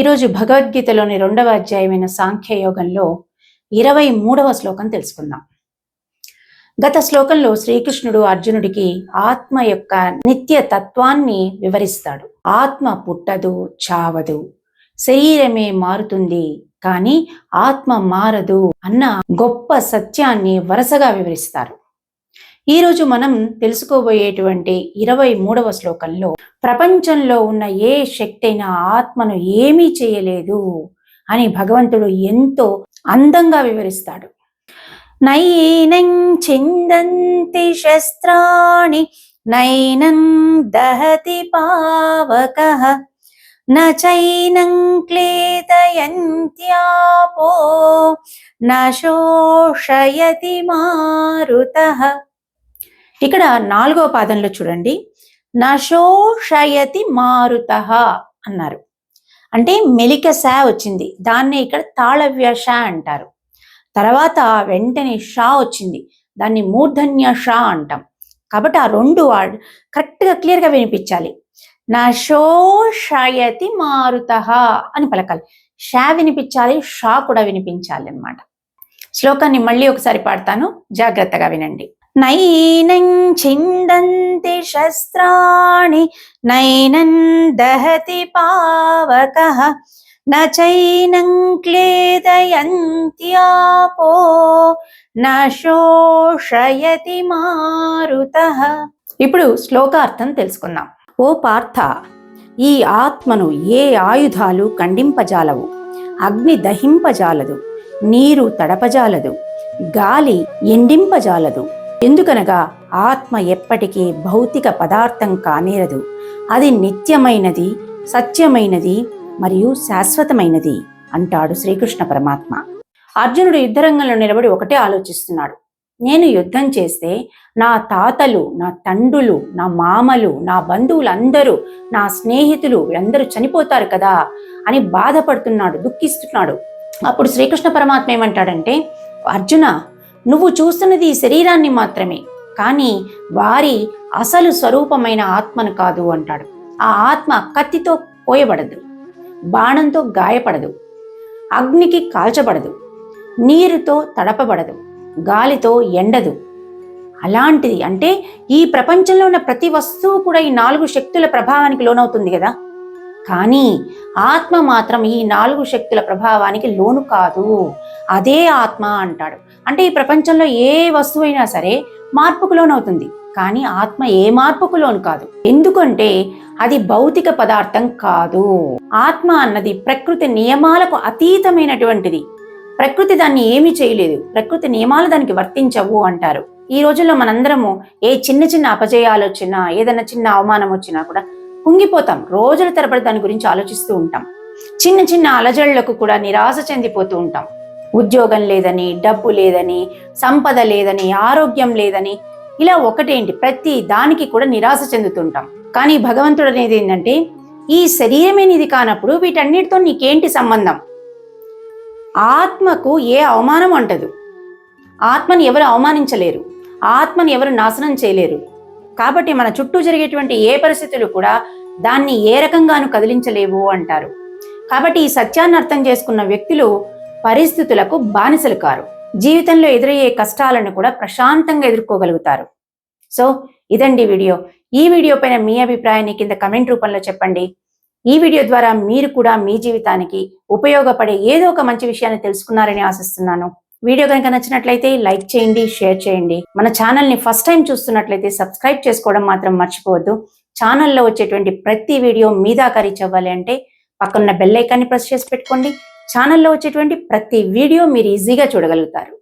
ఈరోజు భగవద్గీతలోని 2వ అధ్యాయమైన సాంఖ్యయోగంలో 23వ శ్లోకం తెలుసుకుందాం. గత శ్లోకంలో శ్రీకృష్ణుడు అర్జునుడికి ఆత్మ యొక్క నిత్య తత్వాన్ని వివరిస్తాడు. ఆత్మ పుట్టదు, చావదు, శరీరమే మారుతుంది, కానీ ఆత్మ మారదు అన్న గొప్ప సత్యాన్ని వరుసగా వివరిస్తారు. ఈరోజు మనం తెలుసుకోబోయేటువంటి 23వ శ్లోకంలో ప్రపంచంలో ఉన్న ఏ శక్తి అయినా ఆత్మను ఏమీ చేయలేదు అని భగవంతుడు ఎంతో అందంగా వివరిస్తాడు. నైనం చిందంతి శస్త్రాణి నైనం దహతి పావకః న చైనం క్లేదయంత్యాపో న శోషయతి మారుతః. ఇక్కడ 4వ పాదంలో చూడండి, నశోషయతి మారుతః అన్నారు. అంటే మెలిక శ వచ్చింది, దాన్నే ఇక్కడ తాళవ్య ష అంటారు. తర్వాత వెంటనే షా వచ్చింది, దాన్ని మూర్ధన్య షా అంటాం. కాబట్టి ఆ రెండు కరెక్ట్గా క్లియర్గా వినిపించాలి. నశోషయతి మారుతః అని పలకాలి. షా వినిపించాలి, షా కూడా వినిపించాలి అన్నమాట. శ్లోకాన్ని మళ్ళీ ఒకసారి పాడతాను, జాగ్రత్తగా వినండి. నైనం చిందంతి శస్త్రాణి నైనం దహతి పావకః న చైనం క్లేదయంత్యాపో న శోషయతి మారుతః. ఇప్పుడు శ్లోకార్థం తెలుసుకుందాం. ఓ పార్థ, ఈ ఆత్మను ఏ ఆయుధాలు ఖండింపజాలవు, అగ్ని దహింపజాలదు, నీరు తడపజాలదు, గాలి ఎండింపజాలదు. ఎందుకనగా ఆత్మ ఎప్పటికీ భౌతిక పదార్థం కానేరదు. అది నిత్యమైనది, సత్యమైనది మరియు శాశ్వతమైనది అంటాడు శ్రీకృష్ణ పరమాత్మ. అర్జునుడు యుద్ధరంగంలో నిలబడి ఒకటే ఆలోచిస్తున్నాడు. నేను యుద్ధం చేస్తే నా తాతలు, నా తండ్రులు, నా మామలు, నా బంధువులందరూ, నా స్నేహితులు వీళ్ళందరూ చనిపోతారు కదా అని బాధపడుతున్నాడు, దుఃఖిస్తున్నాడు. అప్పుడు శ్రీకృష్ణ పరమాత్మ ఏమంటాడంటే, అర్జున, నువ్వు చూస్తున్నది ఈ శరీరాన్ని మాత్రమే, కానీ వారి అసలు స్వరూపమైన ఆత్మను కాదు అంటాడు. ఆ ఆత్మ కత్తితో కోయబడదు, బాణంతో గాయపడదు, అగ్నికి కాల్చబడదు, నీరుతో తడపబడదు, గాలితో ఎండదు. అలాంటిది అంటే ఈ ప్రపంచంలో ఉన్న ప్రతి వస్తువు కూడా ఈ 4 శక్తుల ప్రభావానికి లోనవుతుంది కదా, కానీ ఆత్మ మాత్రం ఈ 4 శక్తుల ప్రభావానికి లోను కాదు. అదే ఆత్మ అంటాడు. అంటే ఈ ప్రపంచంలో ఏ వస్తువు అయినా సరే మార్పుకు లోనవుతుంది, కానీ ఆత్మ ఏ మార్పుకు లోను కాదు. ఎందుకంటే అది భౌతిక పదార్థం కాదు. ఆత్మ అన్నది ప్రకృతి నియమాలకు అతీతమైనటువంటిది. ప్రకృతి దాన్ని ఏమీ చేయలేదు, ప్రకృతి నియమాలు దానికి వర్తించవు అంటారు. ఈ రోజుల్లో మనందరము ఏ చిన్న చిన్న అపజయాలు వచ్చినా, ఏదైనా చిన్న అవమానం వచ్చినా కూడా కుంగిపోతాం. రోజుల తరబడి దాని గురించి ఆలోచిస్తూ ఉంటాం. చిన్న చిన్న అలజడులకు కూడా నిరాశ చెందిపోతూ ఉంటాం. ఉద్యోగం లేదని, డబ్బు లేదని, సంపద లేదని, ఆరోగ్యం లేదని, ఇలా ఒకటేంటి ప్రతి దానికి కూడా నిరాశ చెందుతుంటాం. కానీ భగవంతుడు అనేది ఏంటంటే, ఈ శరీరమే నీది కానప్పుడు వీటన్నిటితో నీకేంటి సంబంధం? ఆత్మకు ఏ అవమానం అంటదు. ఆత్మని ఎవరు అవమానించలేరు, ఆత్మని ఎవరు నాశనం చేయలేరు. కాబట్టి మన చుట్టూ జరిగేటువంటి ఏ పరిస్థితులు కూడా దాన్ని ఏ రకంగానూ కదిలించలేవు అంటారు. కాబట్టి ఈ సత్యాన్ని అర్థం చేసుకున్న వ్యక్తులు పరిస్థితులకు బానిసలు కారు. జీవితంలో ఎదురయ్యే కష్టాలను కూడా ప్రశాంతంగా ఎదుర్కోగలుగుతారు. సో ఇదండి వీడియో. ఈ వీడియో పైన మీ అభిప్రాయాన్ని కింద కమెంట్ రూపంలో చెప్పండి. ఈ వీడియో ద్వారా మీరు కూడా మీ జీవితానికి ఉపయోగపడే ఏదో ఒక మంచి విషయాన్ని తెలుసుకున్నారని ఆశిస్తున్నాను. వీడియో కనుక నచ్చినట్లయితే లైక్ చేయండి, షేర్ చేయండి. మన ఛానల్ని ఫస్ట్ టైం చూస్తున్నట్లయితే సబ్స్క్రైబ్ చేసుకోవడం మాత్రం మర్చిపోవద్దు. ఛానల్లో వచ్చేటువంటి ప్రతి వీడియో మీ దాకా రీచ్ అవ్వాలి అంటే పక్కన్న బెల్ ఐకాన్ని ప్రెస్ చేసి పెట్టుకోండి. ఛానల్లో వచ్చేటువంటి ప్రతి వీడియో మీరు ఈజీగా చూడగలుగుతారు.